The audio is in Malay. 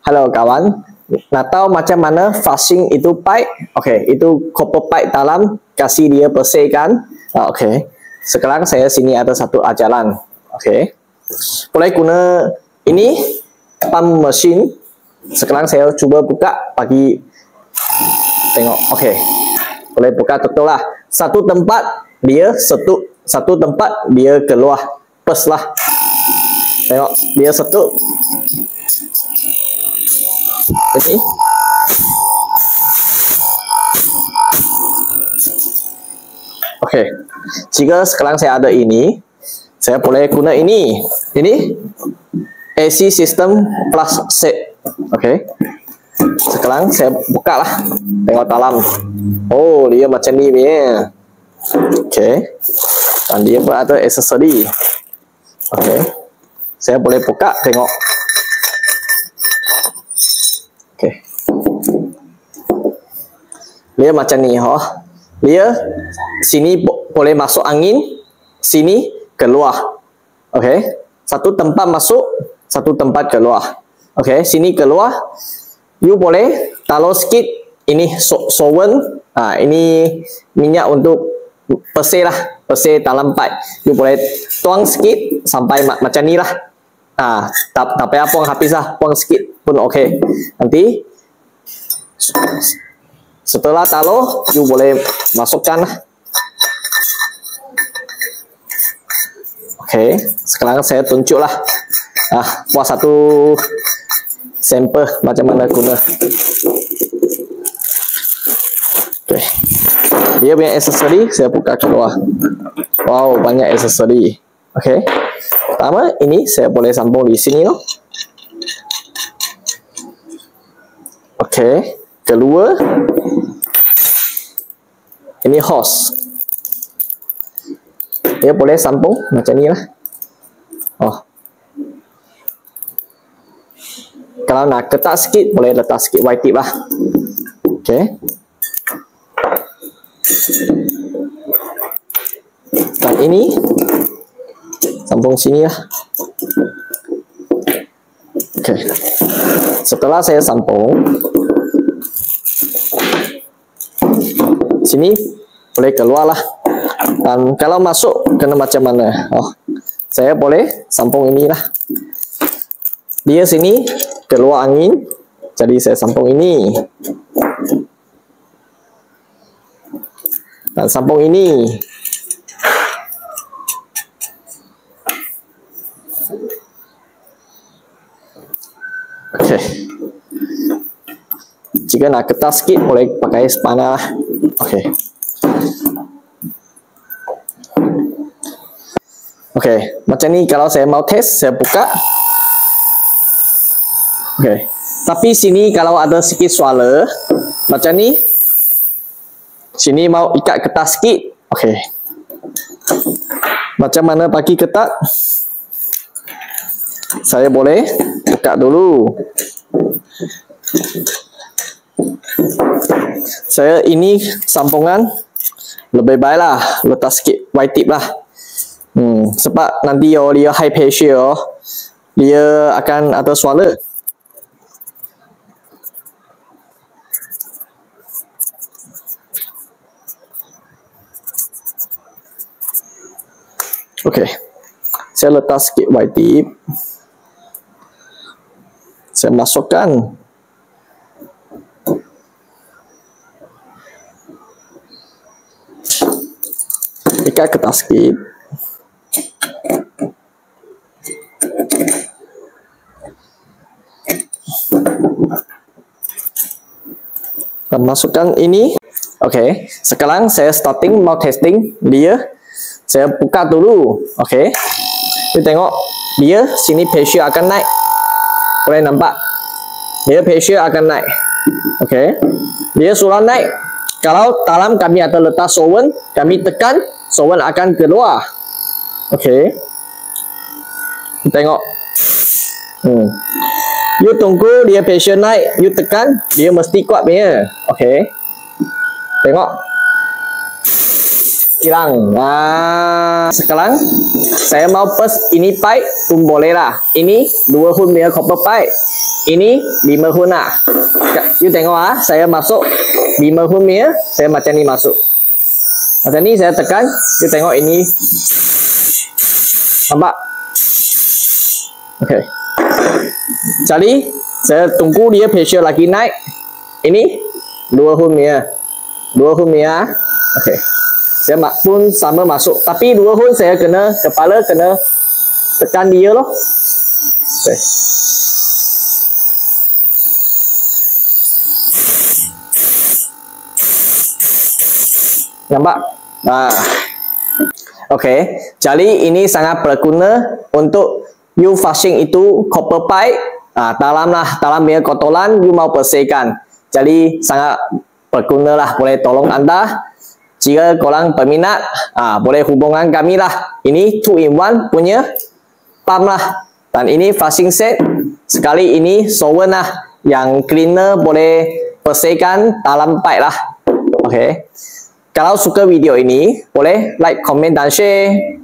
Halo kawan, nak tahu macam mana flushing itu pipe? Okey, itu copper pipe dalam, kasih dia bersihkan. Okey, sekarang saya sini ada satu ajaran. Okey, boleh guna ini pump mesin. Sekarang saya cuba buka bagi tengok. Okey, boleh buka betul lah. Satu tempat dia satu tempat dia keluar pes lah. Tengok dia satu. Ini. Okey. Jika sekarang saya ada ini, saya boleh guna ini. Ini AC system plus set. Okey. Sekarang saya buka lah. Tengok dalam. Oh, dia macam ni punya. Okey. Dan dia pun ada aksesori. Okey. Saya boleh buka tengok. Okey. Dia macam ni, Dia sini boleh masuk angin, sini keluar. Okey. Satu tempat masuk, satu tempat keluar. Okey, sini keluar. You boleh taruh sikit ini solvent. Ini minyak untuk bersih lah, bersih dalam pipe. You boleh tuang sikit sampai macam ni lah. Tak payah buang habis lah, buang sikit pun okey. Nanti setelah taruh, you boleh masukkan lah. Okey, sekarang saya tunjuk lah. Buat satu sampel macam mana guna. Okey, dia punya aksesori saya buka keluar. Wow, banyak aksesori. Okey, pertama ini saya boleh sambung di sini loh. Okey, kedua ini hose. Dia boleh sambung macam ni lah. Kalau nak ketat sikit, boleh letak sikit white tip lah. Okey. Dan ini sambung sini lah. Okey. Setelah saya sambung, sini boleh keluar lah. Dan kalau masuk, kena macam mana? Saya boleh sambung ini lah. Dia sini keluar angin, jadi saya sambung ini. Dan sambung ini. Okey. Jika nak ketat sikit, boleh pakai spana lah. Okey. Okey, macam ni kalau saya mau test, saya buka. Okey. Tapi sini kalau ada sikit suara macam ni, sini mau ikat ketat sikit. Okey. Macam mana bagi ketat? Saya boleh buka dulu. Saya ini sambungan lebih baiklah letak sikit white tip lah. Sebab nanti dia high pressure, dia akan ada suara. Okey, saya letak sikit white tip. Saya masukkan. Ikat ketat sikit. Dan masukkan ini. Okey, sekarang saya starting mau testing dia. Saya buka dulu. Okey. Kita tengok dia sini pressure akan naik. Boleh nampak? Dia pressure akan naik. Okey. Dia sudah naik. Kalau dalam kami ada letak solvent, kami tekan, solvent akan keluar. Okey. Kita tengok. You tunggu dia pressure naik, you tekan, dia mesti kuat punya. Okey. Tengok. Hilang. Sekarang saya mau pes ini pipe pun boleh lah. Ini 2 hun punya copper pipe. ini 5 hun lah. You tengok ah, saya masuk 5 hun punya, saya macam ni masuk. Macam ni saya tekan, you tengok ini. Nampak? Okey. Jadi saya tunggu dia pressure lagi naik. Ini 2 hun punya. 2 hun punya. Okey. Saya pun sama masuk, tapi 2 hun saya kena kepala kena tekan dia loh. Okey. Nampak? Okey, jadi ini sangat berguna untuk you flushing itu copper pipe dalam punya kotoran you mau bersihkan. Jadi sangat berguna lah, boleh tolong anda. Jika korang berminat, boleh hubungan kami lah. Ini 2-in-1 punya pump lah. Dan ini flushing set. Sekali ini solvent lah, yang cleaner boleh bersihkan dalam pipe lah. Okey. Kalau suka video ini, boleh like, komen dan share.